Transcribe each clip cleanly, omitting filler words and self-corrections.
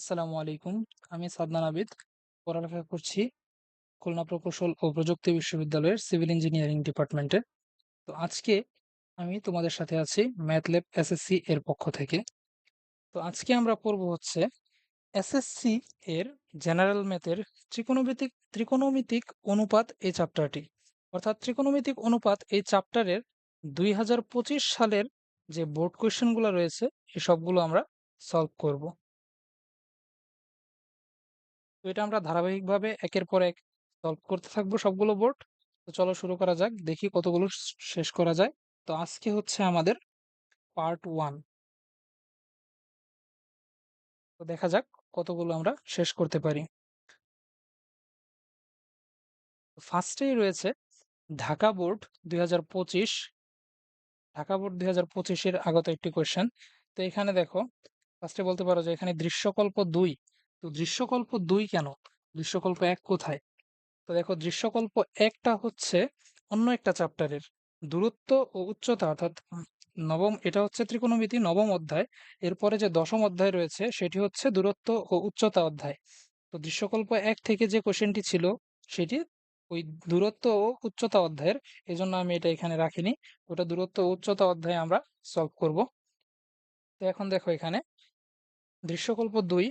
আসসালামু আলাইকুম। আমি সাদনান আবিদ। পড়ালেখা করছি খুলনা প্রকৌশল ও প্রযুক্তি বিশ্ববিদ্যালয়ের সিভিল ইঞ্জিনিয়ারিং ডিপার্টমেন্টে। তো আজকে আমি তোমাদের সাথে আছি ম্যাথল্যাব এসএসসি এর পক্ষ থেকে। তো আজকে আমরা পড়ব হচ্ছে এসএসসি এর জেনারেল ম্যাথের ত্রিকোণমিতিক অনুপাত এই চ্যাপ্টারটি। অর্থাৎ ত্রিকোণমিতিক অনুপাত এই চ্যাপ্টারের 2025 সালের যে বোর্ড কোয়েশ্চেনগুলো রয়েছে এই সবগুলো আমরা সলভ করব। তো এটা আমরা ধারাবাহিকভাবে একের পর এক সলভ করতে থাকবো সবগুলো বোর্ড। তো চলো শুরু করা যাক, দেখি কতগুলো শেষ করা যায়। তো আজকে হচ্ছে আমাদের পার্ট 1। তো দেখা যাক কতগুলো আমরা শেষ করতে পারি। ফার্স্টেই রয়েছে ঢাকা বোর্ড 2025। ঢাকা বোর্ড 2025-এর আগত একটি কোয়েশ্চেন। তো এখানে দেখো, ফার্স্টে বলতে পারো যে এখানে দৃশ্যকল্প 2। তো দৃশ্যকল্প 2 কেন, দৃশ্যকল্প 1 কোথায়? তো দেখো, দৃশ্যকল্প একটা হচ্ছে অন্য একটা চ্যাপ্টারের দূরত্ব ও উচ্চতা, অর্থাৎ এটা হচ্ছে ত্রিকোণমিতি নবম অধ্যায়। এরপরে যে দশম অধ্যায় রয়েছে সেটি হচ্ছে দূরত্ব ও উচ্চতা অধ্যায়। তো দৃশ্যকল্প 1 থেকে যে কোশ্চেনটি ছিল সেটি ওই দূরত্ব ও উচ্চতা অধ্যায়ের, এজন্য আমি এটা এখানে রাখিনি। ওটা দূরত্ব ও উচ্চতা অধ্যায়ে আমরা সলভ করব। তো এখন দেখো, এখানে দৃশ্যকল্প 2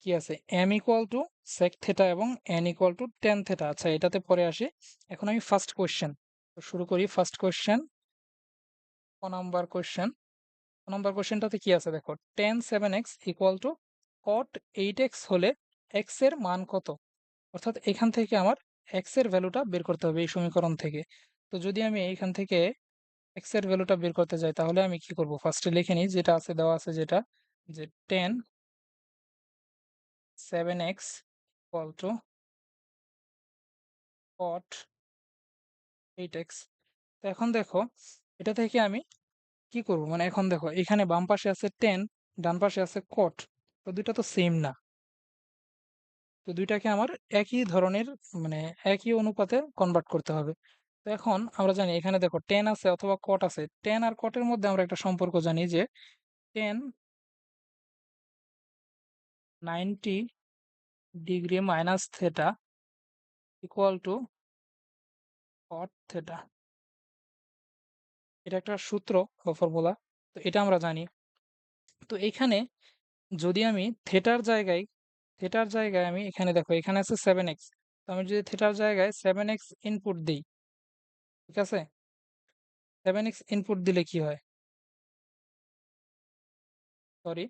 কি আছে, m equal to sec theta এবং n equal to tan theta. আচ্ছা, এটাতে পরে আসি। এখন আমি ফার্স্ট কোয়েশ্চেন শুরু করি। ফার্স্ট কোয়েশ্চেন, ক নাম্বার কোয়েশ্চেন। ক নাম্বার কোয়েশ্চেনটাতে কি আছে দেখো, tan 7x equal to cot 8x হলে x এর মান কত? অর্থাৎ এখান থেকে আমার x এর ভ্যালুটা বের করতে হবে এই সমীকরণ থেকে। তো যদি আমি এইখান থেকে x এর ভ্যালুটা বের করতে যাই তাহলে আমি কি করব, ফার্স্টে লিখে নিই যেটা আছে, দেওয়া আছে যেটা, যে tan 7x equal to cot 8x। তো এখন দেখো, এটা থেকে আমি কি করব, মানে এখন দেখো এখানে বাম পাশে আছে 10, ডান পাশে আছে cot। তো দুইটা তো সেম না। তো দুইটাকে আমার একই ধরনের, মানে একই অনুপাতে কনভার্ট করতে হবে। তো এখন আমরা জানি এখানে দেখো 10 আছে অথবা cot আছে। 10 আর cot এর মধ্যে আমরা একটা সম্পর্ক জানি যে 10 90 degree minus theta equal to cot theta. এটা একটা সূত্র বা ফর্মুলা। তো এটা আমরা জানি। তো এখানে যদি আমি থেটার জায়গায় আমি এখানে দেখো, এখানে আছে 7x। তো আমি যদি থেটার জায়গায় 7x ইনপুট দিই, ঠিক আছে, 7x ইনপুট দিলে কি হয়, সরি,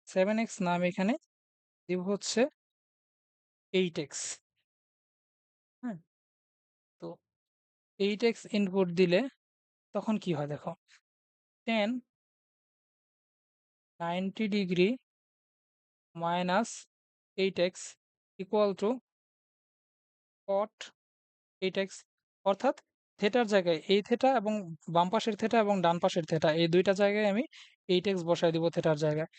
7x না, আমি এখানে দিব হচ্ছে 8x। হ্যাঁ, তো 8x ইনপুট দিলে তখন কি হয় দেখো, 10 90 degree minus 8x equal to cot 8x। অর্থাৎ থেটার জায়গায় এই থেটা এবং বাম পাশের থেটা এবং ডান পাশের থেটা, এই দুইটা জায়গায় আমি 8x বসাই দিব থেটার জায়গায়।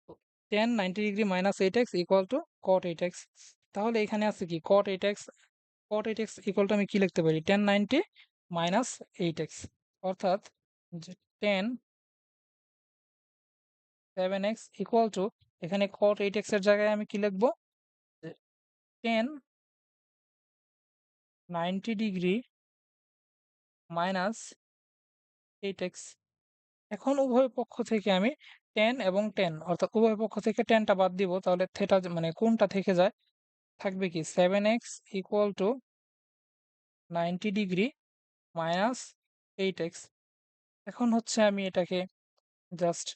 তো tan 90 degree minus 8x equal to cot 8x। তাহলে এখানে আছে কি, cot 8x। cot 8x equal to আমি কি লিখতে পারি, tan 90 মাইনাস 8x। অর্থাৎ যে tan 7x ইকুয়াল টু, এখানে cot 8x এর জায়গায় আমি কি লিখবো, যে tan 90 ডিগ্রি মাইনাস 8x। এখন উভয় পক্ষ থেকে আমি tan এবং tan, অর্থাৎ উভয় পক্ষ থেকে tanটা বাদ দিব, তাহলে থেটা মানে কোনটা থেকে যায়, থাকবে কি 7x equal to 90 degree minus 8x। এখন হচ্ছে আমি এটাকে জাস্ট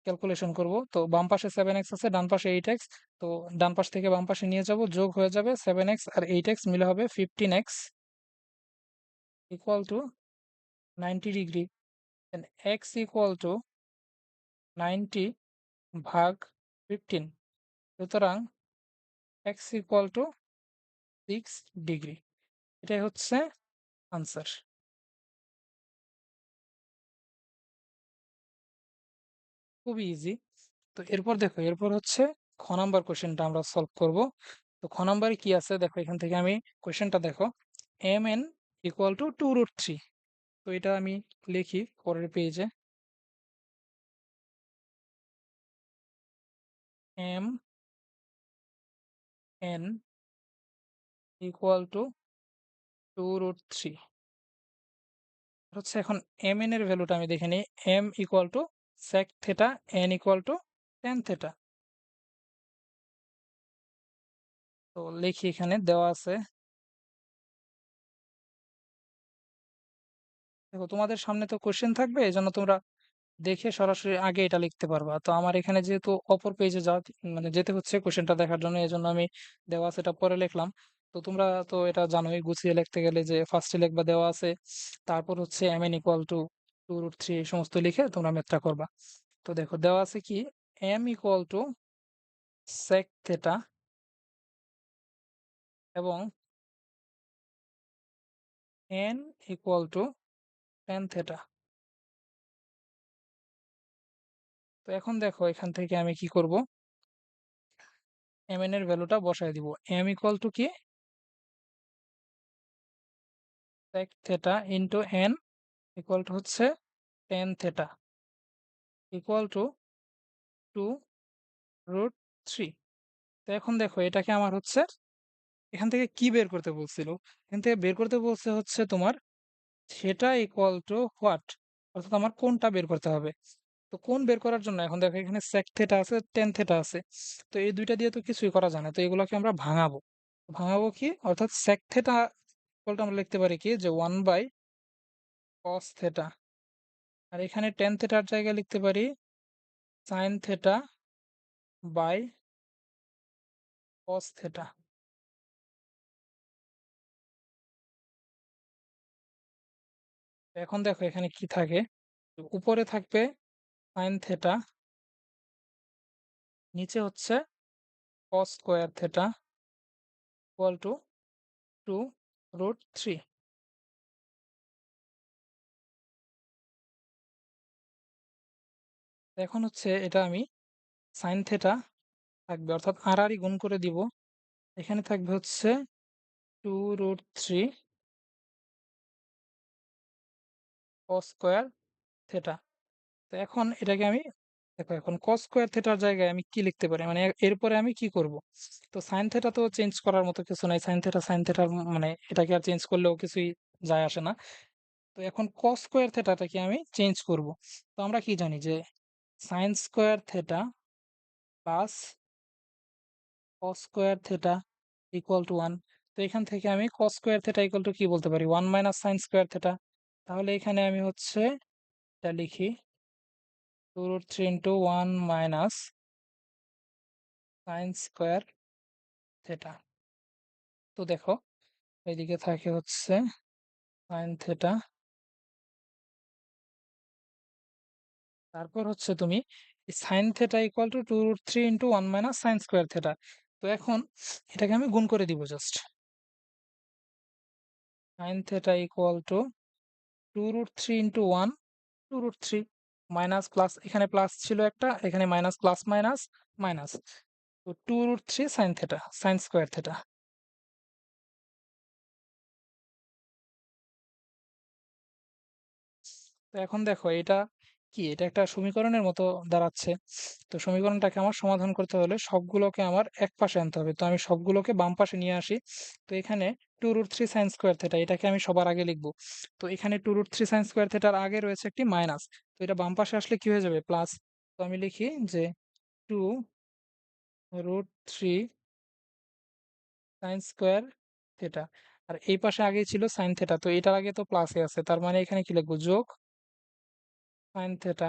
ক্যালকুলেশন করব। তো বাম পাশে 7x আছে, ডান পাশে 8x। তো ডান পাশ থেকে বাম পাশে নিয়ে যাব, যোগ হয়ে যাবে 7x আর 8x মিলে হবে 15x equal to 90 degree. x equal two 90 ভাগ 15। সুতরাং x ইকুয়াল টু 6 ডিগ্রি। এটাই হচ্ছে আনসার। খুবই ইজি। তো এরপর দেখো, এরপর হচ্ছে খ নাম্বার কোশ্চেনটা আমরা সলভ করব। তো খ নাম্বারে কি আছে দেখো, এখান থেকে আমি কোশ্চেনটা দেখো, mn ইকুয়াল টু 2√3। তো এটা আমি লিখি পরের পেজে, m n ইকুয়াল টু 2√3 হচ্ছে। এখন mn এর ভ্যালুটা আমি দেখে নিই। m equal to sec theta, n equal to tan theta. তো লিখি, এখানে দেওয়া আছে। দেখো তোমাদের সামনে তো কোশ্চেন থাকবে, এজন্য তোমরা দেখে সরাসরি আগে এটা লিখতে পারবা। তো আমার এখানে যেহেতু অপর পেজে যাওয়া মানে যেতে হচ্ছে কোশ্চেনটা দেখার জন্য, এজন্য আমি দেওয়া আছে এটা পরে লিখলাম। তো তোমরা তো এটা জানোই, গুছিয়ে লিখতে গেলে যে ফার্স্টে লিখবা দেওয়া আছে, তারপর হচ্ছে mn ইকুয়াল টু 2√3 এই সমস্ত লিখে তোমরা ম্যাথটা করবা। তো দেখো দেওয়া আছে কি, m equal to sec theta এবং n equal to tan theta. তো এখন দেখো এখান থেকে আমি কি করব, mn এর ভ্যালুটা বসায় দিব। m ইকুয়াল টু কি, sec theta into n equal to হচ্ছে tan থিটা ইকুয়াল টু 2√3। তো এখন দেখো এটাকে আমার হচ্ছে এখান থেকে কি বের করতে বলছিল, এখান থেকে বের করতে বলছে হচ্ছে তোমার থিটা ইকুয়াল টু হোয়াট, অর্থাৎ আমার কোনটা বের করতে হবে। তো কোন বের করার জন্য এখন দেখো এখানে sec থিটা আছে, tan থিটা আছে। তো এই দুইটা দিয়ে তো কিছুই করা যায় না, তো এগুলোকে আমরা ভাঙাবো। ভাঙাবো কি, অর্থাৎ sec থিটা ইকুয়াল টু আমরা লিখতে পারি কি, যে 1/cos থিটা, আর এখানে tan থিটার জায়গায় লিখতে পারি sin theta by cos theta. এখন দেখো এখানে কি থাকে, উপরে থাকবে sin থিটা, নিচে হচ্ছে cos square theta equal two 2√3। এখন হচ্ছে এটা আমি sin থিটা থাকবে, অর্থাৎ আর গুণ করে দিব। এখানে থাকবে হচ্ছে 2√3 cos স্কোয়ার থিটা। তো এখন এটাকে আমি দেখো, এখন cos স্কোয়ার থিটার জায়গায় আমি কি লিখতে পারি, মানে এরপরে আমি কি করব। তো sin থিটা তো চেঞ্জ করার মতো কিছু নাই, sin থিটার মানে এটাকে আর চেঞ্জ করলেও কিছুই যায় আসে না। তো এখন cos স্কোয়ার থিটাটাকে আমি চেঞ্জ করব। তো আমরা কি জানি যে sin square theta plus cos square theta equal to 1। তো এখান থেকে আমি cos square theta equal to কি বলতে পারি, 1 মাইনাস sin স্কোয়ার থিটা। তাহলে এখানে আমি হচ্ছে এটা লিখি 2√3 into 1 minus sin square theta. তো দেখো এইদিকে থাকে হচ্ছে sin থিটা, তারপর হচ্ছে তুমি sin theta equal two 2√3 into 1 minus sin square theta. তো এখন এটাকে আমি গুণ করে দিব just. sin theta equal two 2√3 into 1, 2√3 minus plus, এখানে প্লাস ছিল একটা, এখানে মাইনাস, প্লাস মাইনাস মাইনাস। তো 2√3 sin theta, sin square theta. তো এখন দেখো এটা কি, এটা একটা সমীকরণের মতো দাঁড়াচ্ছে। তো সমীকরণটাকে আমার সমাধান করতে হলে সবগুলোকে আমার এক পাশে আনতে হবে। তো আমি সবগুলোকে বাম পাশে নিয়ে আসি। তো এখানে 2√3 sin স্কোয়ার থিটা, এটাকে আমি সবার আগে লিখবো। তো এখানে 2√3 sin স্কোয়ার থিটার আগে রয়েছে একটি মাইনাস। তো এটা বাম পাশে আসলে কি হয়ে যাবে, প্লাস। তো আমি লিখি যে 2√3 sin স্কোয়ার থিটা, আর এই পাশে আগেই ছিল sin থিটা, তো এটার আগে তো প্লাসে আছে, তার মানে এখানে কি লিখবো, যোগ sin থিটা।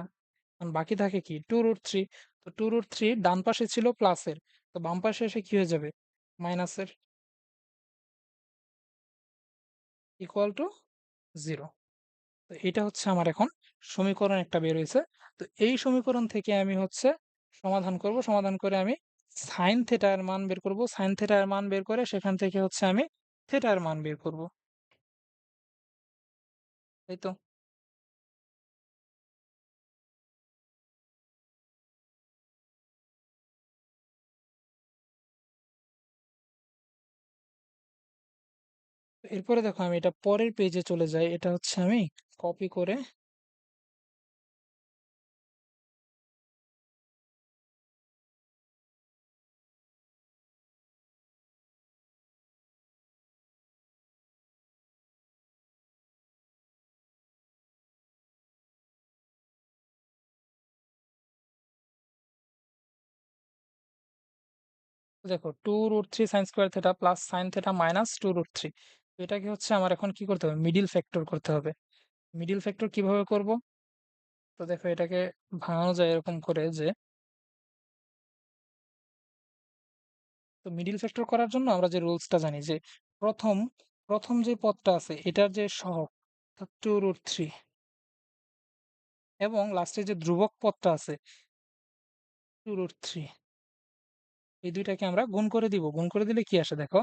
বাকি থাকে কি, 2√3। তো 2√3 ডান পাশে ছিল প্লাসের, তো বাম পাশে এসে কি হয়ে যাবে, মাইনাসের, ইকুয়াল টু 0। তো এটা হচ্ছে আমার এখন সমীকরণ একটা বের হয়েছে। তো এই সমীকরণ থেকে আমি হচ্ছে সমাধান করব, সমাধান করে আমি সাইন থিটা এর মান বের করব, সাইন থিটা এর মান বের করে সেখান থেকে হচ্ছে আমি থিটা এর মান বের করব। তাই তো। এরপরে দেখো আমি এটা পরের পেজে চলে যাই, এটা হচ্ছে আমি কপি করে তো দেখো 2√3 sin² θ plus sine theta minus 2√3। তো এটাকে হচ্ছে আমার এখন কি করতে হবে, মিডিল ফ্যাক্টর করতে হবে। মিডিল ফ্যাক্টর কিভাবে করব? তো দেখো এটাকে ভাঙানো যায় এরকম করে যে, তো মিডিল ফ্যাক্টর করার জন্য আমরা যে রুলসটা জানি যে প্রথম প্রথম যে পদটা আছে এটার যে সহগ 2√3 এবং লাস্টে যে ধ্রুবক পদটা আছে 2√3, এই দুইটাকে আমরা গুণ করে দিব। গুণ করে দিলে কি আসে দেখো,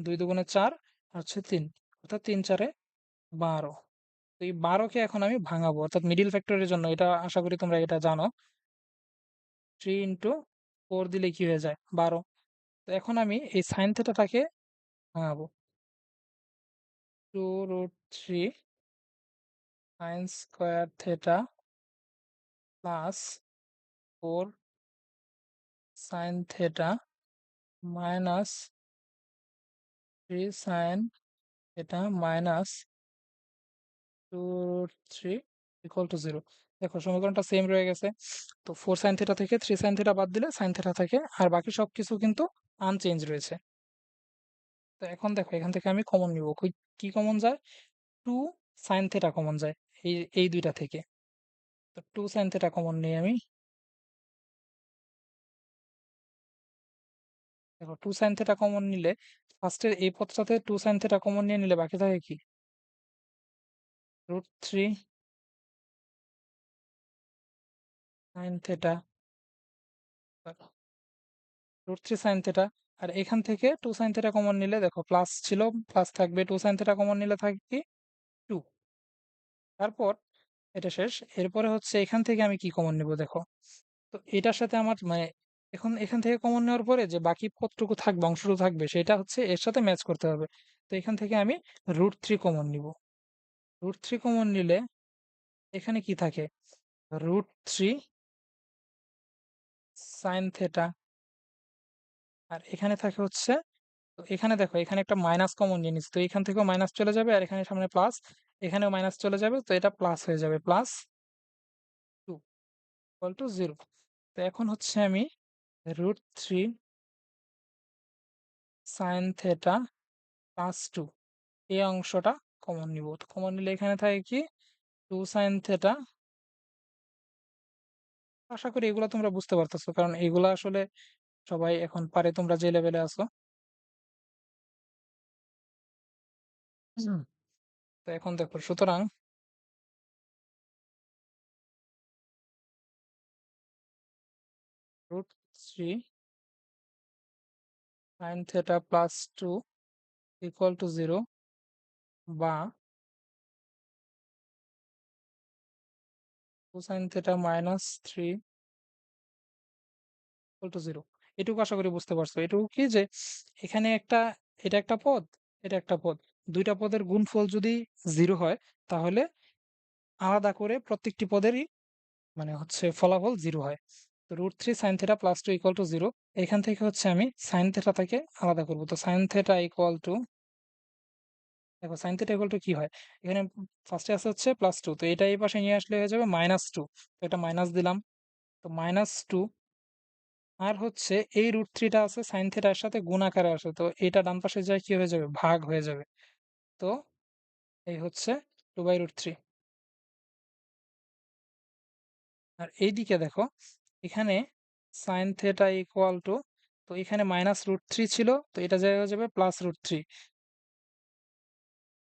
2 × 2 = 4 আর হচ্ছে 3, অর্থাৎ 3×4 = 12। তো এই 12কে এখন আমি ভাঙাবো, অর্থাৎ মিডিল ফ্যাক্টরের জন্য এটা আশা করি তোমরা এটা জানো। 3 × 4 দিলে কি হয়ে যায়, 12। তো এখন আমি এই সাইন থেটাটাকে ভাঙাবো। 2√3 sin² θ plus 4 sin θ minus 3 sin θ minus 2√3 = 0। দেখো সমীকরণটা সেম রয়ে গেছে। তো 4 sin θ থেকে 3 sin θ বাদ দিলে sin θ থাকে, আর বাকি সবকিছু কিন্তু আনচেঞ্জ রয়েছে। তো এখন দেখো এখান থেকে আমি কমন নিব, কি কমন যায়, 2 sin θ কমন যায় এই দুইটা থেকে। তো 2 sin θ কমন নিই আমি। দেখো 2 sin θ কমন নিলে ফার্স্টের এই পদটাতে 2 sin θ কমন নিয়ে নিলে বাকি থাকে কি, √3 sin θ, √3 sin θ। আর এখান থেকে 2 sin θ কমন নিলে দেখো প্লাস ছিল, প্লাস থাকবে, 2 sin θ কমন নিলে থাকে কি, 2। তারপর এটা শেষ। এরপরে হচ্ছে এখান থেকে আমি কি কমন নিব দেখো, তো এটার সাথে আমার মানে এখন এখান থেকে কমন নেওয়ার পরে যে বাকি পদটুকু থাকবে, অংশটুকু থাকবে, সেটা হচ্ছে এর সাথে ম্যাচ করতে হবে। তো এখান থেকে আমি √3 কমন নিব। √3 কমন নিলে এখানে কি থাকে, √3 sin θ। আর এখানে থাকে হচ্ছে, তো এখানে দেখো এখানে একটা মাইনাস কমন নিয়ে নিচ্ছি, তো এখান থেকেও মাইনাস চলে যাবে, আর এখানে সামনে প্লাস, এখানেও মাইনাস চলে যাবে, তো এটা প্লাস হয়ে যাবে, +2 = 0। তো এখন হচ্ছে আমি √3 sin θ +2 এই অংশটা কমন নিব। তো কমন নিলে এখানে থাকে কি, 2 sin θ। আশা করি এগুলা তোমরা বুঝতে পারতেছো, কারণ এগুলা আসলে সবাই এখন পারে, তোমরা যে লেভেলে আছো। হুম। তো এখন দেখো, সুতরাং √3 sin θ +2 = 0, বা 2 sin θ - 3 = 0। এটুকু আশা করি বুঝতে পারছো। এটুকু কি যে এখানে একটা, এটা একটা পদ, এটা একটা পদ, দুইটা পদের গুণফল যদি 0 হয় তাহলে আলাদা করে প্রত্যেকটি পদেরই মানে হচ্ছে ফলাফল 0 হয়। তো √3 sin θ +2 = 0। এখান থেকে হচ্ছে আমি sin θ থেকে আলাদা করব। তো sin θ = দেখো sin θ কি হয়, এখানে ফার্স্টে আছে হচ্ছে +2, তো এটা এই পাশে নিয়ে আসলে হয়ে যাবে -2। তো এটা মাইনাস দিলাম, তো -2, আর হচ্ছে এই √3টা আছে sin θ এর সাথে গুণ আকারে আসে, তো এটা ডান পাশে যায় কি হয়ে যাবে, ভাগ হয়ে যাবে। তো এই হচ্ছে 2/√3। আর এইদিকে দেখো এখানে sin θ = তো এখানে -√3 ছিল, তো এটা জায়গায় হয়ে যাবে +√3।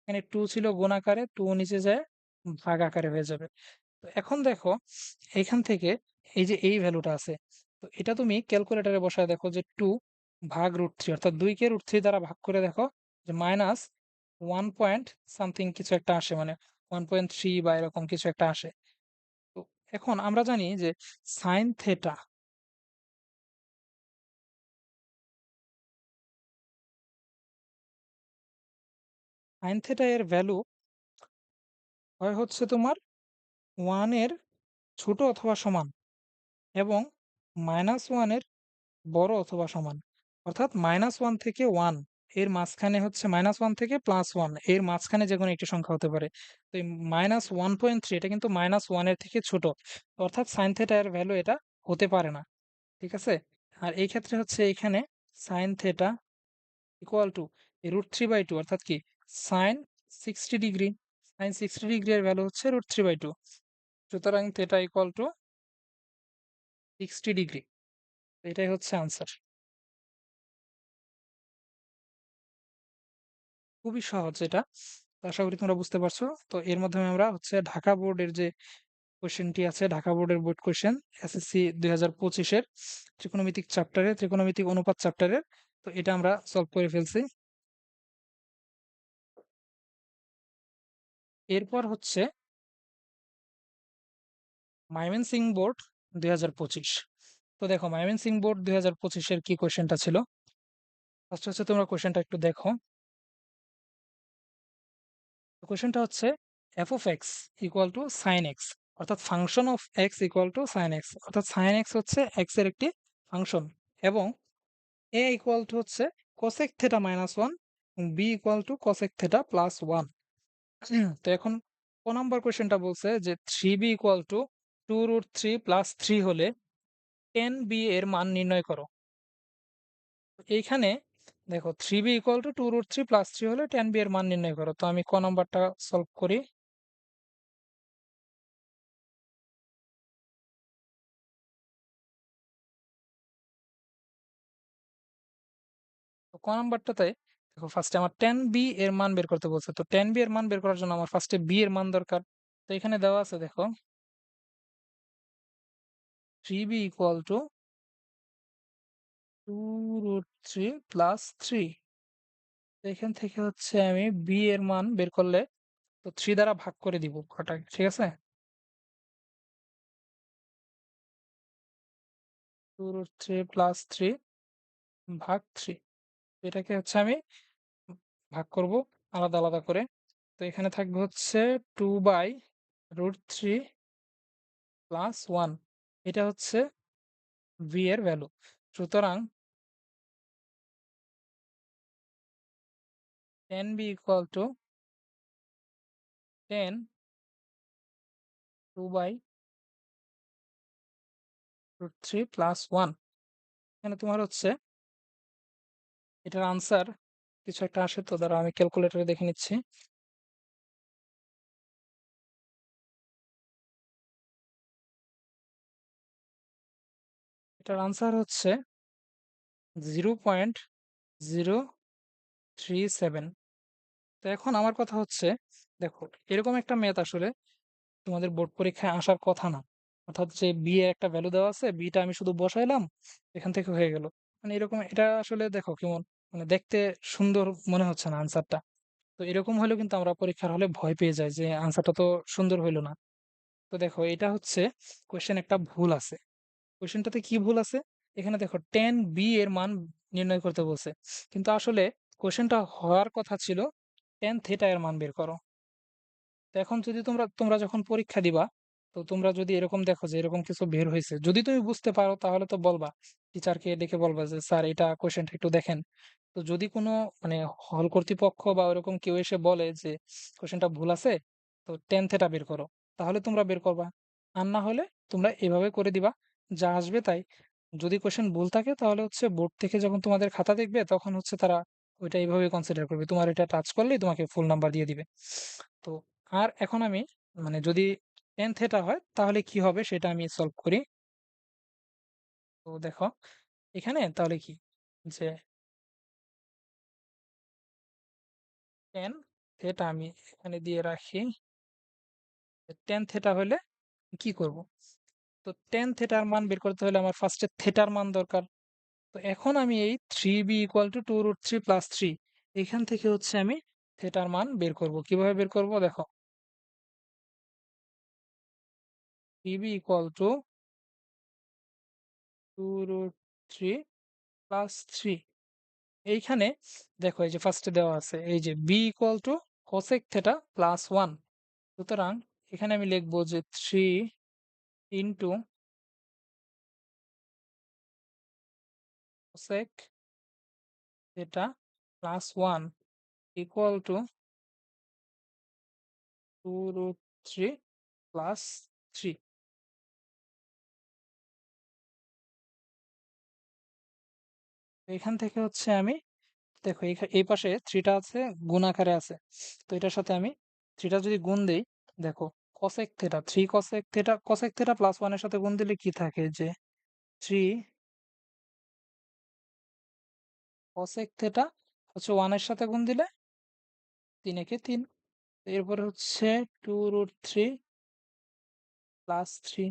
এখানে 2 ছিল গুণ আকারে, 2 নিচে যায় ভাগ আকারে হয়ে যাবে। তো এখন দেখো এখান থেকে এই যে এই ভ্যালুটা আছে, তো এটা তুমি ক্যালকুলেটরে বসায় দেখো যে 2 ভাগ √3, অর্থাৎ 2 কে √3 দ্বারা ভাগ করে দেখো যে -1 পয়েন্ট সামথিং কিছু একটা আসে, মানে 1.3 বা এরকম কিছু একটা আসে। তো এখন আমরা জানি যে সাইন থেটা, এর ভ্যালু হয় হচ্ছে তোমার 1 এর ছোট অথবা সমান, এবং -1 এর বড় অথবা সমান। অর্থাৎ -1 থেকে 1 এর মাঝখানে হচ্ছে, -1 থেকে +1 এর মাঝখানে যেকোনো একটি সংখ্যা হতে পারে। তো এই -1.3 এটা কিন্তু -1 এর থেকে ছোট। অর্থাৎ sin θ এর ভ্যালু এটা হতে পারে না। ঠিক আছে? আর এই ক্ষেত্রে হচ্ছে এখানে সাইন থেটা ইকুয়াল টু √3/2 অর্থাৎ কি সাইন 60 ডিগ্রি। সাইন 60 ডিগ্রি এর ভ্যালু হচ্ছে √3/2। সুতরাং থেটা ইকুয়াল টু 60 ডিগ্রি। এটাই হচ্ছে আনসার। খুবই সহজ এটা। তো আশা করি তোমরা বুঝতে পারছো। তো এর মাধ্যমে আমরা হচ্ছে ঢাকা বোর্ডের যে কোশ্চেনটি আছে, ঢাকা বোর্ডের বোর্ড কোশ্চেন এসএসসি 2025-এর ত্রিকোণমিতিক চ্যাপ্টারে, ত্রিকোণমিতিক অনুপাত চ্যাপ্টারের, তো এটা আমরা সলভ করে ফেলছি। এরপর হচ্ছে ময়মনসিংহ বোর্ড 2025। তো দেখো ময়মনসিংহ বোর্ড 2025-এর কি কোশ্চেনটা ছিল। ফার্স্ট হচ্ছে তোমরা কোশ্চেনটা একটু দেখো। কোশ্চেনটা হচ্ছে f of x equal to sine x, অর্থাৎ function of x equal to sine x, অর্থাৎ সাইন এক্স হচ্ছে এক্স এর একটি ফাংশন, এবং এ ইকুয়াল টু হচ্ছে cosec theta -1, b equal to cosec theta +1। তো এখন ক নম্বর কোশ্চেনটা বলছে যে 3b ইকুয়াল টু 2√3 + 3 হলে 10b এর মান নির্ণয় করো। তো এইখানে দেখো 3b ইকুয়াল টু 2√3 + 3 হলে 10b এর মান নির্ণয় করো। তো আমি ক নম্বরটা সলভ করি। তো ক নাম্বারটাতে দেখো ফার্স্টে আমার 10b এর মান বের করতে বলছে। তো 10b এর মান বের করার জন্য আমার ফার্স্টে b এর মান দরকার। তো এখানে দেওয়া আছে দেখো 3b ইকুয়াল টু 2√3 + 3। এখান থেকে হচ্ছে আমি b এর মান বের করলে তো 3 দ্বারা ভাগ করে দিব কটাকে, ঠিক আছে? 2√3 + 3 ভাগ 3, এটাকে হচ্ছে আমি ভাগ করব আলাদা আলাদা করে। তো এখানে থাকবে হচ্ছে 2/√3 + 1, এটা হচ্ছে v এর ভ্যালু। সুতরাং 10b ইকুয়াল টু 10 2/√3 + 1। এখানে তোমার হচ্ছে এটার আনসার কিছু একটা আসে, তো দ্বারা আমি ক্যালকুলেটরে দেখে নিচ্ছি। এটার আনসার হচ্ছে 0.037। তো এখন আমার কথা হচ্ছে দেখো এরকম একটা ম্যাথ আসলে তোমাদের বোর্ড পরীক্ষায় আসার কথা না। অর্থাৎ যে বি এর একটা ভ্যালু দেওয়া আছে, বিটা আমি শুধু বসাইলাম, এখান থেকে হয়ে গেল। মানে এরকম এটা আসলে দেখো কেমন, মানে দেখতে সুন্দর মনে হচ্ছে না আনসারটা। তো এরকম হলেও কিন্তু আমরা পরীক্ষার হলে ভয় পেয়ে যাই যে আনসারটা তো সুন্দর হইলো না। তো দেখো এটা হচ্ছে কোয়েশ্চেন একটা ভুল আছে। কোয়েশ্চেনটাতে কি ভুল আছে? এখানে দেখো 10b এর মান নির্ণয় করতে বলছে, কিন্তু আসলে কোয়েশ্চেনটা হওয়ার কথা ছিল 10 থেটা এর মান বের করো। তো এখন যদি তোমরা যখন পরীক্ষা দিবা, তো তোমরা যদি এরকম দেখো যে এরকম কিছু বের হয়েছে, যদি তুমি বুঝতে পারো তাহলে তো বলবা, টিচারকে ডেকে বলবা যে স্যার এটা কোশ্চেনটা একটু দেখেন। তো যদি কোনো মানে হল কর্তৃপক্ষ বা ওরকম কেউ এসে বলে যে কোশ্চেনটা ভুল আছে, তো 10 থেটা বের করো, তাহলে তোমরা বের করবা। আর না হলে তোমরা এভাবে করে দিবা, যা আসবে তাই। যদি কোশ্চেন ভুল থাকে তাহলে হচ্ছে বোর্ড থেকে যখন তোমাদের খাতা দেখবে তখন হচ্ছে তারা ওইটা এইভাবে কনসিডার করবে, তোমার এটা টাচ করলেই তোমাকে ফুল নাম্বার দিয়ে দিবে। তো আর এখন আমি মানে যদি 10 থেটা হয় তাহলে কি হবে সেটা আমি সলভ করি। তো দেখো এখানে তাহলে কি যে 10 থেটা আমি এখানে দিয়ে রাখি। 10 থেটা হলে কি করব? তো 10 থেটার মান বের করতে হলে আমার ফার্স্টে থেটার মান দরকার। তো এখন আমি এই 3b ইকুয়াল টু 2√3 + 3, এখান থেকে হচ্ছে আমি থেটার মান বের করব। কিভাবে বের করব দেখো, 3b ইকুয়াল টু 2√3 + 3। এইখানে দেখো এই যে ফার্স্টে দেওয়া আছে এই যে b equal to cosec theta +1। সুতরাং এখানে আমি লিখবো যে 3 into cosec theta +1 equal to 2√3 + 3। তো এখান থেকে হচ্ছে আমি দেখো এই পাশে থ্রিটা আছে, গুণ আকারে আছে। তো এটার সাথে আমি থ্রিটা যদি গুণ দেই, দেখো cosec theta, three cosec theta plus ওয়ানের সাথে গুণ দিলে কি থাকে, যে থ্রি কসেক থেটা হচ্ছে ওয়ানের সাথে গুণ দিলে 3 একে 3। এরপরে হচ্ছে 2√3 প্লাস 3।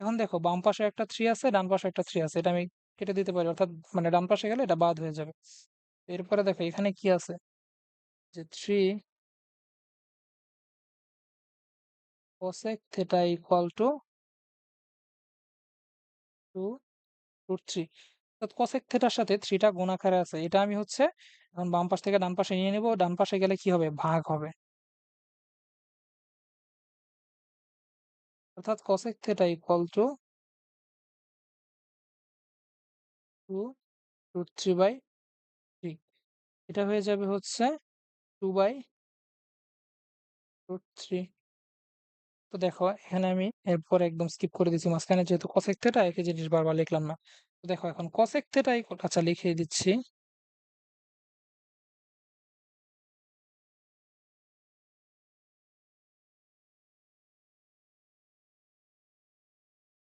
এখন দেখো বাম পাশে একটা 3 আছে, ডান পাশে একটা 3 আছে, এটা আমি কেটে দিতে পারি, অর্থাৎ মানে ডান পাশে গেলে এটা বাদ হয়ে যাবে। এরপরে দেখো এখানে কি আছে, যে 3 cosec theta ইকুয়াল টু 2√3। অর্থাৎ cosec থেটার সাথে 3টা গুণ আকারে আছে, এটা আমি হচ্ছে এখন বাম পাশ থেকে ডান পাশে নিয়ে নেব, ডান পাশে গেলে কি হবে, ভাগ হবে। অর্থাৎ cosec theta ইকুয়াল টু 2√3/3। এটা হয়ে যাবে হচ্ছে 2/√3। তো দেখো এখানে আমি এরপর একদম স্কিপ করে দিচ্ছি মাঝখানে, যেহেতু cosec theta একই জিনিস বারবার লিখলাম না। তো দেখো এখন cosec theta আচ্ছা লিখে দিচ্ছি।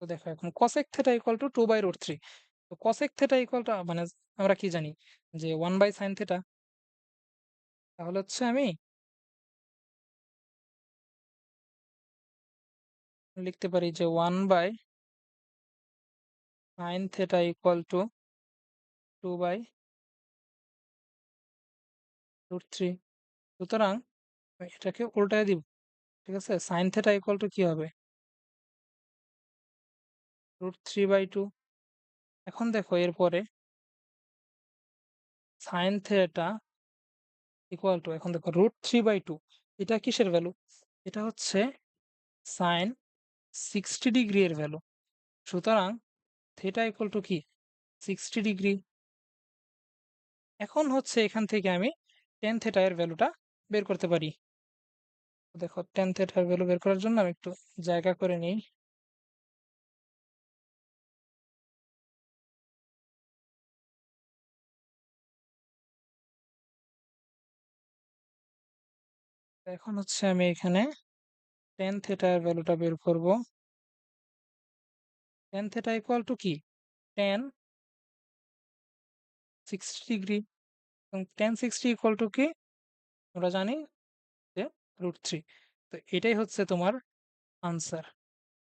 তো দেখো এখন cosec theta ইকুয়াল টু 2/√3। তো cosec theta ইকুয়াল টু মানে আমরা কি জানি, যে 1/sin theta। তাহলে হচ্ছে আমি লিখতে পারি যে 1/sin theta ইকুয়াল টু 2/√3। সুতরাং আমি এটাকে উল্টায় দিব, ঠিক আছে। sin theta ইকুয়াল টু কি হবে, √3/2। এখন দেখো এরপরে sin theta ইকুয়াল টু, এখন দেখো √3/2, এটা কিসের ভ্যালু, এটা হচ্ছে sin 60 ডিগ্রি এর ভ্যালু। সুতরাং থিটা ইকুয়াল টু কি, 60 ডিগ্রি। এখন হচ্ছে এখান থেকে আমি টেন থেটা এর ভ্যালুটা বের করতে পারি। তো দেখো টেন থেটার ভ্যালু বের করার জন্য আমি একটু জায়গা করে নিই। তো এখন হচ্ছে আমি এখানে টেন থেটার ভ্যালুটা বের করব। টেন থেটা ইকুয়াল টু কি, টেন 60 ডিগ্রি, এবং টেন 60 ইকুয়াল টু কি আমরা জানি, যে √3। তো এটাই হচ্ছে তোমার আনসার।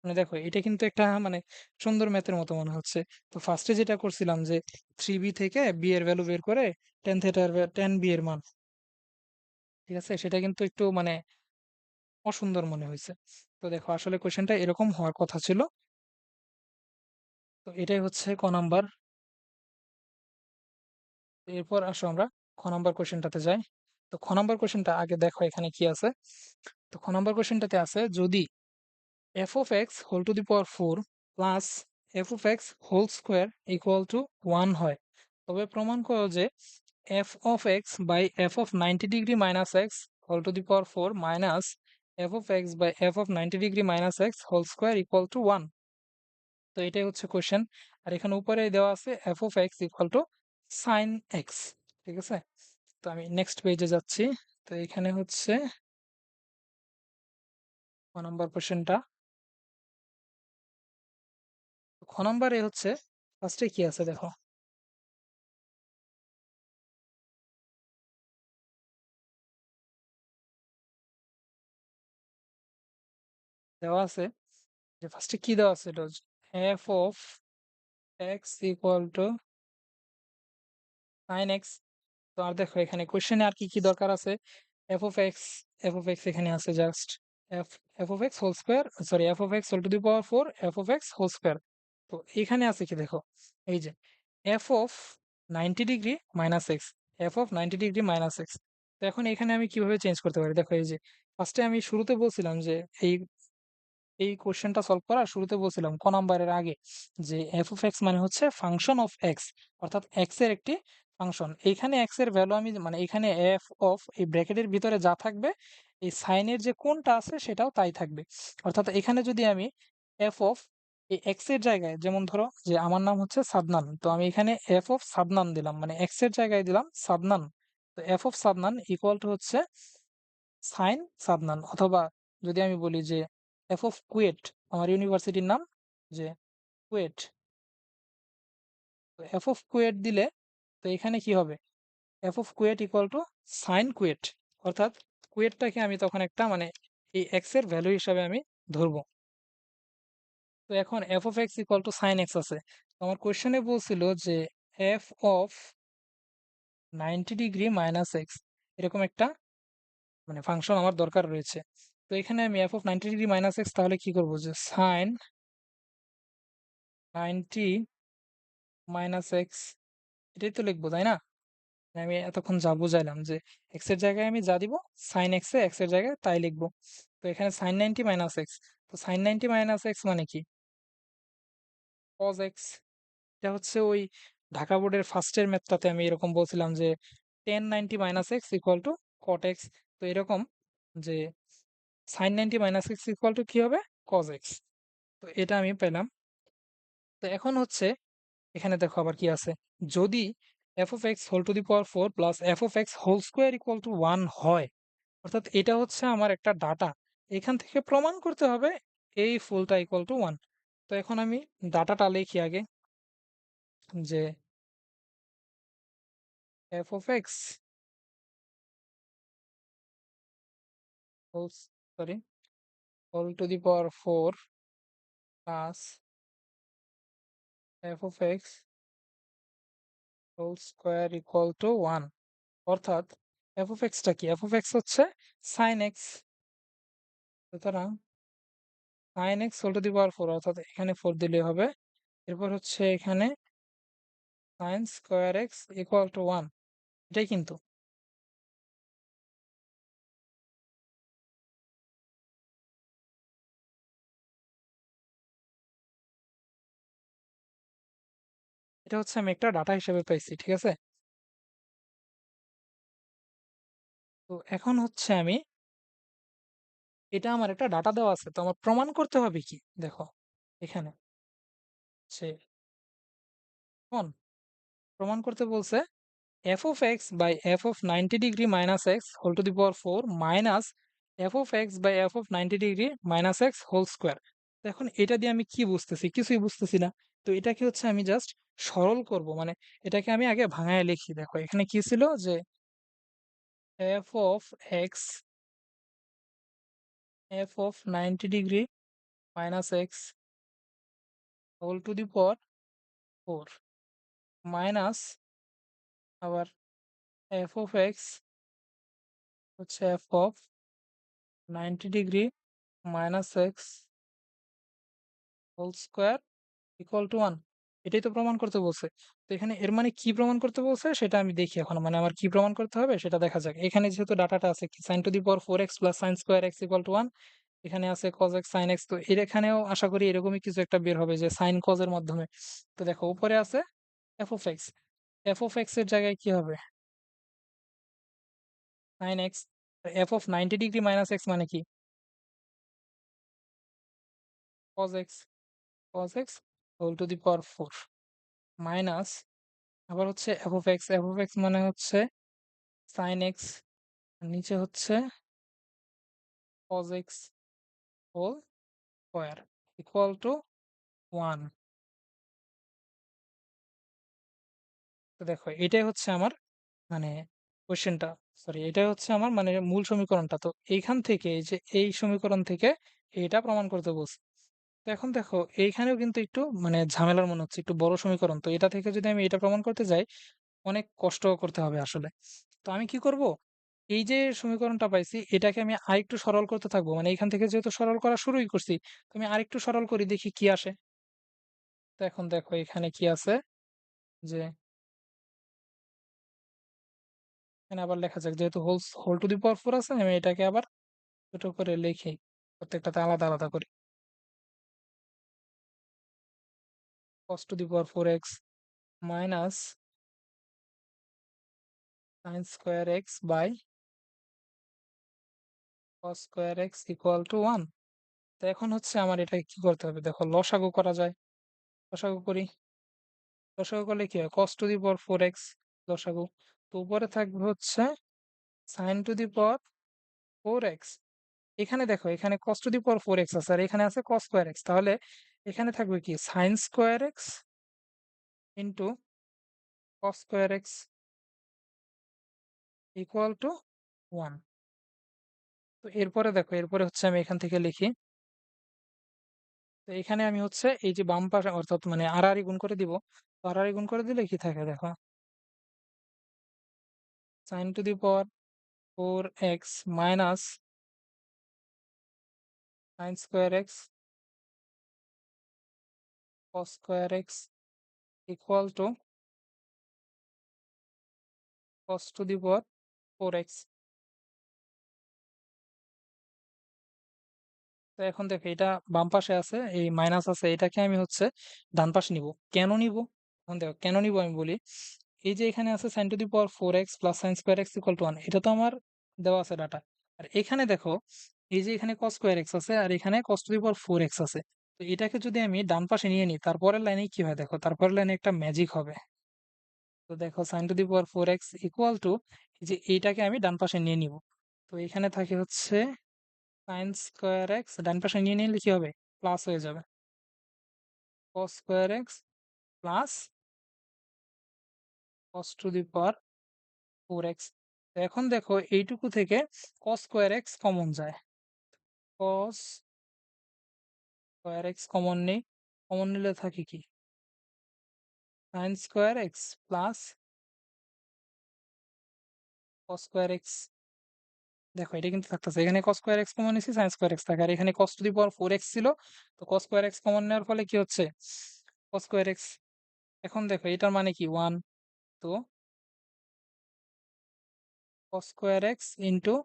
মানে দেখো এটা কিন্তু একটা মানে সুন্দর ম্যাথের মতো মনে হচ্ছে। তো ফার্স্টে যেটা করছিলাম, যে 3b থেকে b এর ভ্যালু বের করে টেন থেটার টেন বি এর মান, ঠিক আছে, সেটা কিন্তু একটু মানে অসুন্দর মনে হয়েছে। তো দেখো আসলে কোশ্চেনটা এরকম হওয়ার কথা ছিল। তো এটাই হচ্ছে ক নাম্বার। এরপর আসো আমরা খ নাম্বার কোশ্চেনটাতে যাই। তো খ নাম্বার কোশ্চেনটা আগে দেখো এখানে কি আছে। তো খ নাম্বার কোশ্চেনটাতে আছে, যদি f of x whole to the power 4 plus f of x whole square equal to 1 হয়, তবে প্রমাণ করো যে f of x by f of 90 degree minus x whole to the power 4 minus f of x by f of 90 degree minus x whole square equal to 1। তো এটাই হচ্ছে question. আর এখানে উপরে দেওয়া আছে f of x equal to sine x, ঠিক আছে। তো আমি নেক্সট পেজে যাচ্ছি। তো এখানে হচ্ছে ক নম্বর কোশ্চেনটা। খ নম্বরে হচ্ছে ফার্স্টে কি আছে দেখো, দেওয়া আছে যে ফার্স্টে কি দেওয়া আছে, এটা f of x equal to sine x। তো আর দেখো এখানে কোশ্চেনে আর কি কি দরকার আছে, f of x, এখানে আছে just f, of x whole square, sorry f of x whole to the power 4 f of x whole square. তো এখানে আছে কি দেখো, এই যে f of 90 degree minus x, f of 90 degree minus x. তো এখন এখানে আমি কিভাবে চেঞ্জ করতে পারি, দেখো এই যে ফার্স্টে আমি শুরুতে বলছিলাম যে এই এই কোশ্চেনটা সলভ করার শুরুতে বলছিলাম ক নাম্বারের আগে, যে এফ অফ এক্স মানে হচ্ছে ফাংশন অফ এক্স, অর্থাৎ এক্স এর একটি ফাংশন। এইখানে এক্স এর ভ্যালু আমি মানে এখানে এফ অফ এই ব্র্যাকেটের ভিতরে যা থাকবে, এই সাইনের যে কোনটা আছে সেটাও তাই থাকবে। অর্থাৎ এখানে যদি আমি এফ অফ এই এক্স এর জায়গায় যেমন ধরো যে আমার নাম হচ্ছে সাদনান, তো আমি এখানে এফ অফ সাদনান দিলাম, মানে এক্স এর জায়গায় দিলাম সাদনান। তো F of Sadnan equal to হচ্ছে সাইন সাদনান, অথবা যদি আমি বলি যে এফ অফ কুয়েট, আমার ইউনিভার্সিটির নাম যে কুয়েট, তো এফ অফ কুয়েট দিলে তো এখানে কি হবে, এফ অফ কুয়েট ইকুয়াল টু সাইন কুয়েট, অর্থাৎ কুয়েটটাকে আমি তখন একটা মানে এই এক্স এর ভ্যালু হিসাবে আমি ধরবো। তো এখন f of x equal to sine x আছে, তো আমার কোয়েশ্চেনে বলছিল যে f of 90 degree minus x, এরকম একটা মানে ফাংশন আমার দরকার রয়েছে। তো এখানে আমি F of 90 degree minus x তাহলে কি করবো, যে সাইন 90 মাইনাস এক্স, এটাই তো লিখবো তাই না? মানে আমি এতক্ষণ যা বুঝাইলাম যে এক্স এর জায়গায় আমি যা দিব সাইন এক্স এর জায়গায় তাই লিখবো। তো এখানে সাইন 90 মাইনাস এক্স, তো সাইন 90 মাইনাস এক্স মানে কি, কজ এক্স। এটা হচ্ছে ওই ঢাকা বোর্ডের ফার্স্টের ম্যাথটাতে আমি এরকম বলছিলাম যে tan 90 minus x equal to cot x. তো এরকম যে sine 90 minus x equal to কি হবে, কজ এক্স। তো এটা আমি পেলাম। তো এখন হচ্ছে এখানে দেখো আবার কি আছে, যদি f of x whole to the power four plus f of x whole square equal to one হয়, অর্থাৎ এটা হচ্ছে আমার একটা ডাটা, এখান থেকে প্রমাণ করতে হবে এই ফুলটা ইকুয়াল টু ওয়ান। তো এখন আমি ডাটাটা লিখি আগে, যে f of x whole sorry whole to the power four plus f of x whole square equal to one, অর্থাৎ এফ অফ এক্সটা কি, এফ অফ এক্স হচ্ছে সাইন এক্স, সুতরাং sine x whole to the power four, অর্থাৎ এখানে four দিলে হবে, এরপর হচ্ছে এখানে sine square x equal to one, এটাই কিন্তু। এটা হচ্ছে আমি একটা ডাটা হিসেবে পাইছি, ঠিক আছে। তো এখন হচ্ছে আমি, এটা আমার একটা ডাটা দেওয়া আছে, তো আমার প্রমাণ করতে হবে কি, দেখো এখানে সে কোন প্রমাণ করতে বলছে f of x by f of 90 degree minus x whole to the power four minus f of x by f of 90 degree minus x whole square. এখন এটা দিয়ে আমি কি বুঝতেছি, কিছুই বুঝতেছি না। তো এটাকে হচ্ছে আমি জাস্ট সরল করব, মানে এটাকে আমি আগে ভাঙায় লিখি। দেখো এখানে কি ছিল, যে f of x f of 90 degree minus x whole to the power four minus আবার এফ অফ এক্স হচ্ছে f of 90 degree minus x whole square equal to one, এটাই তো প্রমাণ করতে বলছে। তো এখানে এর মানে কি প্রমাণ করতে বলছে সেটা আমি দেখি এখন, মানে আমার কি প্রমাণ করতে হবে সেটা দেখা যাক। এখানে যেহেতু ডাটাটা আছে কি sine to the power four x plus sine square x equal to one, এখানে আছে কজ এক্স সাইন এক্স, তো এর এখানেও আশা করি এরকমই কিছু একটা বের হবে যে সাইন কজের মাধ্যমে। তো দেখো উপরে আছে f of x, f of x এর জায়গায় কি হবে, sine x, f of 90 degree minus x মানে কি, cos x, cos x whole to the power four minus আবার হচ্ছে f of x, f of x মানে হচ্ছে সাইন এক্স, নিচে হচ্ছে cos x whole square equal to one. তো দেখো এটাই হচ্ছে আমার মানে কোশ্চেনটা, সরি এটাই হচ্ছে আমার মানে মূল সমীকরণটা। তো এইখান থেকে এই যে এই সমীকরণ থেকে এটা প্রমাণ করতে বলছি। তো এখন দেখো এইখানেও কিন্তু একটু মানে ঝামেলার মনে হচ্ছে, একটু বড় সমীকরণ, তো এটা থেকে যদি আমি এটা প্রমাণ করতে যাই অনেক কষ্ট করতে হবে আসলে। তো আমি কি করব, এই যে সমীকরণটা পাইছি এটাকে আমি আরেকটু সরল করতে থাকবো, মানে এখান থেকে যেহেতু সরল করা শুরুই করছি, তো আমি আরেকটু সরল করি দেখি কি আসে। তো এখন দেখো এখানে কি আছে, যে এখানে আবার লেখা যাক, যেহেতু whole whole to the power four আছে আমি এটাকে আবার ছোট করে লিখি, প্রত্যেকটাতে আলাদা আলাদা করি। cos to the power four x minus sine square x by cos square x equal to one. তো এখন হচ্ছে আমার এটা কি করতে হবে, দেখো লসাগু করা যায়। লসাগু করি। লসাগু করলে কি হয়, cos to the power 4x লসাগু। তো উপরে থাকবে হচ্ছে sin two the power 4x। এখানে দেখো, এখানে cos to the power 4x আছে আর এখানে আছে cos স্কয়ার x, তাহলে এখানে থাকবে কি sin square x into cos square x equal to 1। তো এরপরে দেখো, এরপরে হচ্ছে আমি এখান থেকে লিখি। তো এখানে আমি হচ্ছে এই যে বাম পাশে অর্থাৎ মানে আড়াআড়ি গুণ করে দিব। তো আড়াআড়ি গুণ করে দিলে কি থাকে দেখো, sin two the power 4x minus sin square x cos square x equal two cos to the power 4x। তো এখন দেখো, এটা বাম পাশে আছে, এই মাইনাস আছে, এটাকে আমি হচ্ছে ডান পাশে নিব। কেন নিব, এখন দেখো কেন নিব আমি বলি। এই যে এখানে আছে sin two the power 4x plus sin square x equal to 1, এটা তো আমার দেওয়া আছে ডাটা। আর এখানে দেখো, এই যে এখানে cos স্কয়ার x আছে আর এখানে cos to the power 4x আছে। তো এটাকে যদি আমি ডান পাশে নিয়ে নিই, তারপরের লাইনে কি হয় দেখো, তারপরের লাইনে একটা ম্যাজিক হবে। তো দেখো sin two the power 4x equal to, এই যে এইটাকে আমি ডান পাশে নিয়ে নিব। তো এখানে থাকে হচ্ছে sin স্কয়ার x, ডান পাশে নিয়ে নিলে কি হবে, প্লাস হয়ে যাবে cos square x plus cos to the power 4x। এখন দেখো এইটুকু থেকে cos স্কয়ার x কমন যায়, cos স্কয়ার x কমন নেই। কমন নিলে থাকে কি sin square x plus cos square x। দেখো এটা কিন্তু থাকতেছে, এখানে cos স্কয়ার x কমন নিছি, sin স্কয়ার x থাকে, আর এখানে cos to the power 4x ছিল। তো cos স্কয়ার x কমন নেওয়ার ফলে কি হচ্ছে, cos স্কয়ার x। এখন দেখো এটার মানে কি 1, তো cos স্কয়ার x ইন্টু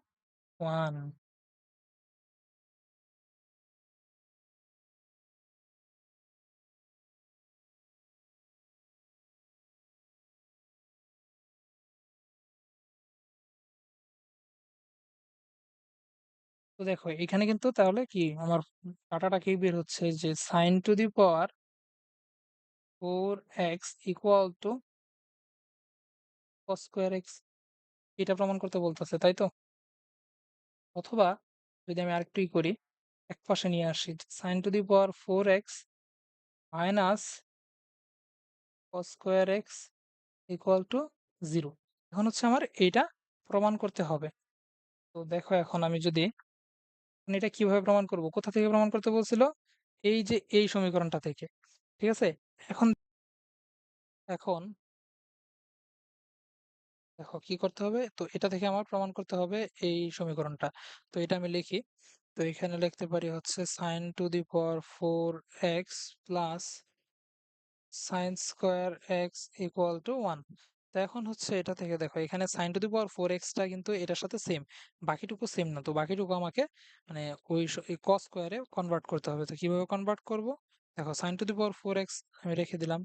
1। তো দেখো এখানে কিন্তু তাহলে কি আমার ডাটাটা কি বের হচ্ছে, যে sin two the power 4x equal to cos square x, এটা প্রমাণ করতে বলতেছে, তাই তো? অথবা যদি আমি আরেকটু করি, এক পাশে নিয়ে আসি, sin two the power 4x minus cos square x equal two 0। এখন হচ্ছে আমার এইটা প্রমাণ করতে হবে। তো দেখো এখন আমি যদি, মানে এটা কিভাবে প্রমাণ করব, কোথা থেকে প্রমাণ করতে বলছিল, এই যে এই সমীকরণটা থেকে, ঠিক আছে? এখন এখন দেখো কি করতে হবে, তো এটা থেকে আমার প্রমাণ করতে হবে এই সমীকরণটা। তো এটা আমি লিখি। তো এখানে লিখতে পারি হচ্ছে sin two the power 4x plus sin square x equal to 1। তো এখন হচ্ছে এটা থেকে দেখো, এখানে sin two the power 4x টা কিন্তু এটার সাথে সেম, বাকিটুকু সেম না। তো বাকিটুকু আমাকে মানে ওই cos স্কয়ারে কনভার্ট করতে হবে। তো কিভাবে কনভার্ট করব, দেখো sin two the power 4x আমি রেখে দিলাম।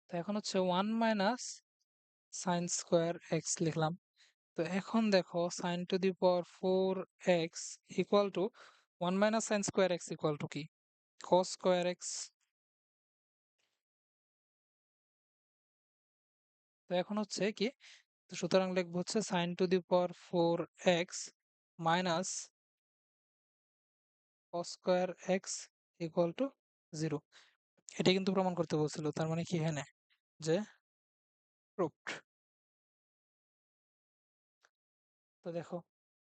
তো এখন হচ্ছে 1 মাইনাস sin স্কয়ার x লিখলাম। তো এখন দেখো sin two the power 4x equal to 1 minus sin square x equal to কি, cos স্কয়ার x। তো এখন হচ্ছে কি, তো সুতরাং লিখবো হচ্ছে sin two the power 4x minus cos square x equal two 0। এটা কিন্তু প্রমাণ করতে বলছিল, তার মানে কি এখানে যে প্রুফড। তো দেখো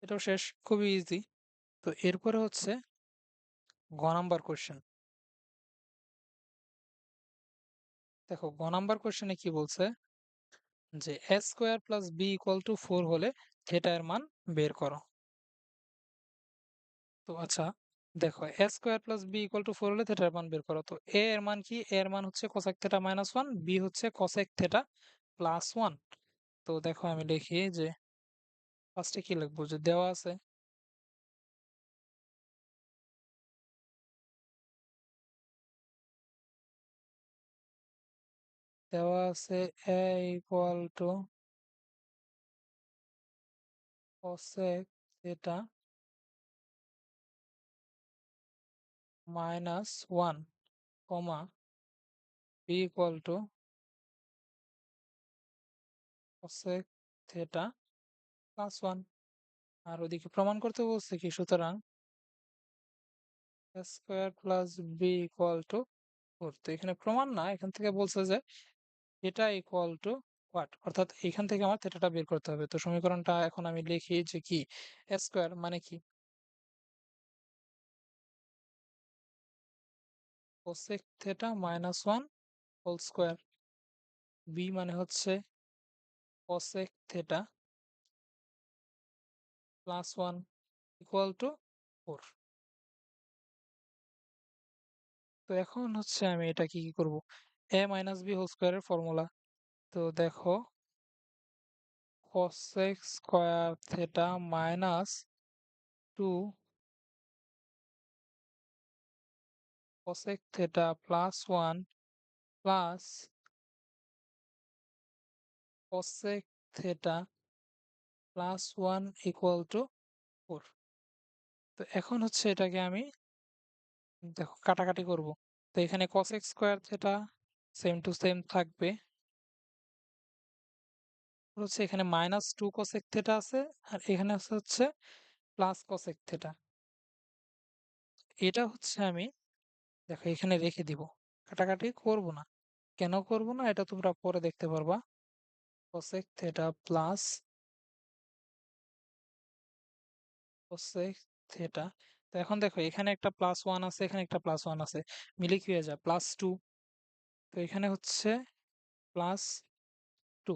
এটাও শেষ, খুবই ইজি। তো এরপরে হচ্ছে গ নাম্বার কোশ্চেন। দেখো গ নাম্বার কোশ্চেনে কি বলছে, যে a square plus B equal to 4 হলে থিটা এর মান বের করো। তো আচ্ছা, দেখো a square plus B equal to 4 হলে থিটার মান বের করো। তো a এর মান কি, a এর মান হচ্ছে কোসেক থিটা মাইনাস 1, বি হচ্ছে কোসেক থিটা প্লাস 1। তো দেখো আমি লিখি যে ফার্স্টে কি লিখবো, যে দেওয়া আছে a equal to cosec theta minus one comma b equal to cosec theta plus one. আর ওদিকে প্রমাণ করতে বলছে কি, সুতরাং square plus B equal to four. তো এখানে প্রমাণ না, এখান থেকে বলছে যে এটা ইকুয়াল টু হোয়াট, অর্থাৎ এখান থেকে আমার থেটাটা বের করতে হবে। তো সমীকরণটা এখন আমি লিখি যে কি, স্কোয়ার মানে কি cosec theta minus one whole square, B মানে হচ্ছে cosec theta plus one equal to four. তো এখন হচ্ছে আমি এটা কি করব, এ মাইনাস বি হোল স্কোয়ারের ফর্মুলা। তো দেখো cosec square theta minus two cosec theta plus one plus cosec theta plus one equal to four. তো এখন হচ্ছে এটাকে আমি দেখো কাটাকাটি করব। তো এখানে cosec square theta same to same থাকবে, হচ্ছে এখানে মাইনাস টু কোসেক থেটা আছে, আর এখানে হচ্ছে প্লাস কোসেক থেটা। এটা হচ্ছে আমি দেখো এখানে রেখে দিব, কাটাকাটি করব না। কেন করব না এটা তোমরা পরে দেখতে পারবা। Cosec theta plus cosec theta. তো এখন দেখো এখানে একটা প্লাস ওয়ান আছে, এখানে একটা প্লাস ওয়ান আছে, মিলে কি হয়ে যায় প্লাস টু। তো এখানে হচ্ছে প্লাস টু।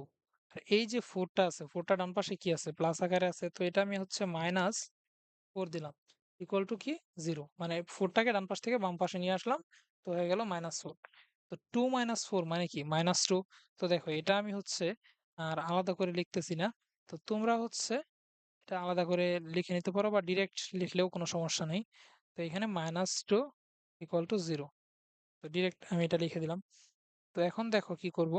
আর এই যে ফোরটা আছে, ফোরটা ডান পাশে কি আছে, প্লাস আকারে আছে, তো এটা আমি হচ্ছে মাইনাস ফোর দিলাম ইকুয়াল টু কি জিরো, মানে ফোরটাকে ডান পাশ থেকে বাম পাশে নিয়ে আসলাম, তো হয়ে গেল মাইনাস ফোর। তো টু মাইনাস ফোর মানে কি মাইনাস টু। তো দেখো এটা আমি হচ্ছে আর আলাদা করে লিখতেছি না, তো তোমরা হচ্ছে এটা আলাদা করে লিখে নিতে পারো বা ডিরেক্ট লিখলেও কোনো সমস্যা নেই। তো এখানে minus two equal to zero, তো ডিরেক্ট আমি এটা লিখে দিলাম। তো এখন দেখো কি করব।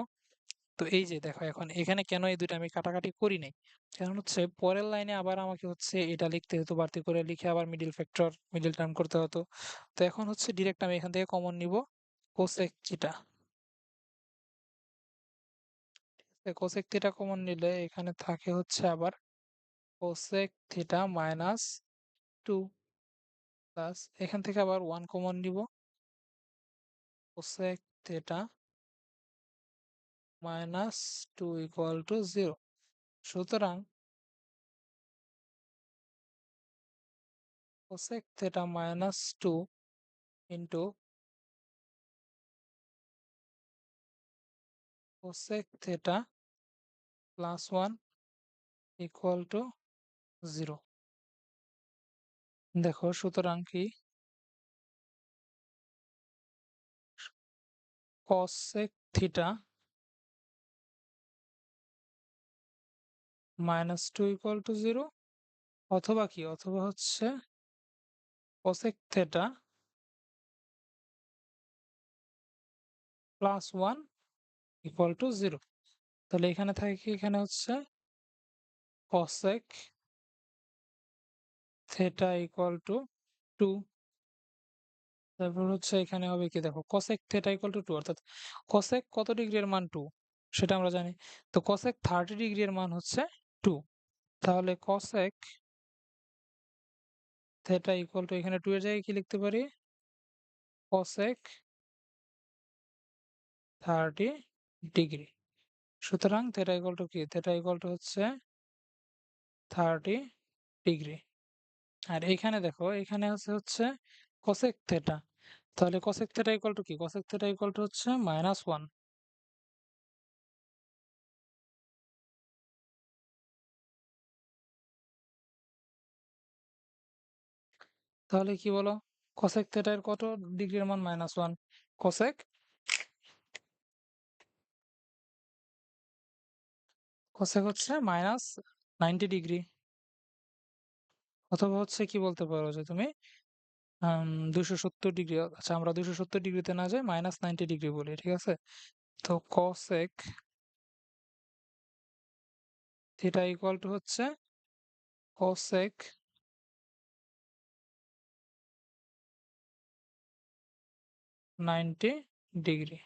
তো এই যে দেখো এখন এখানে কেন এই দুইটা আমি কাটাকাটি করি নাই, কারণ হচ্ছে পরের লাইনে আবার আমাকে হচ্ছে এটা লিখতে হতো, বাড়তি করে লিখে আবার মিডিল ফ্যাক্টর মিডিল টার্ম করতে হতো। তো এখন হচ্ছে ডিরেক্ট আমি এখান থেকে কমন নিব cosec theta. Cosec theta common নিলে এখানে থাকে হচ্ছে আবার cosec theta minus two plus এখান থেকে আবার ওয়ান কমন নিব, cosec theta minus two equal to zero. সুতরাং cosec theta minus two into cosec theta plus one equal to zero. দেখো সুতরাং কি cosec theta minus two equal to zero, অথবা কি অথবা হচ্ছে cosec theta plus one equal to zero. তাহলে এখানে থাকে কি, এখানে হচ্ছে cosec theta equal to two. তারপর হচ্ছে এখানে হবে কি, দেখো cosec theta equal to two, অর্থাৎ cosec কত ডিগ্রি এর মান টু সেটা আমরা জানি। তো cosec 30 ডিগ্রি এর মান হচ্ছে টু। তাহলে cosec থিটা ইকুয়াল টু এখানে টু এর জায়গায় কি লিখতে পারি, cosec 30 ডিগ্রি। সুতরাং থিটা ইকুয়াল টু কি, থিটা ইকুয়াল টু হচ্ছে 30 ডিগ্রি। আর এখানে দেখো এখানে হচ্ছে cosec থিটা, তাহলে cosec থিটা ইকুয়াল টু কি, cosec থিটা ইকুয়াল টু হচ্ছে মাইনাস ওয়ান। তাহলে কি বলো, cosec থিটা এর কত ডিগ্রির মান মাইনাস ওয়ান, cosec cosec হচ্ছে মাইনাস 90 ডিগ্রি। অথবা হচ্ছে কি বলতে পারো যে তুমি 270 ডিগ্রি, আচ্ছা আমরা 270 ডিগ্রিতে না যাই মাইনাস 90 ডিগ্রি বলি, ঠিক আছে। তো cosec থিটা ইকুয়াল টু হচ্ছে cosec 90 degree.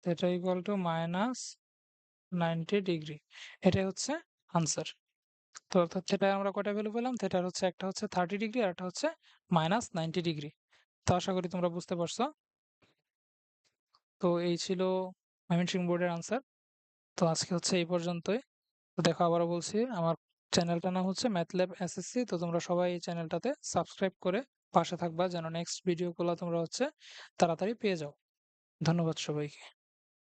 Theta equal two -90 degree. এটাই হচ্ছে আনসার। তো অর্থাৎ থিটায় আমরা কয়টা ভ্যালু পেলাম? থিটার হচ্ছে একটা হচ্ছে 30 ডিগ্রি আর একটা হচ্ছে -90 ডিগ্রি। তো আশা করি তোমরা বুঝতে পারছো। তো এই ছিল ময়মনসিংহ বোর্ডের আনসার। তো আজকে হচ্ছে এই পর্যন্তই। তো দেখো আবারও বলছি, আমার চ্যানেলটার নাম হচ্ছে ম্যাথল্যাব এসএসসি। তো তোমরা সবাই এই চ্যানেলটাতে সাবস্ক্রাইব করে পাশে থাকবা যেন নেক্সট ভিডিওগুলো তোমরা হচ্ছে তাড়াতাড়ি পেয়ে যাও। ধন্যবাদ সবাইকে।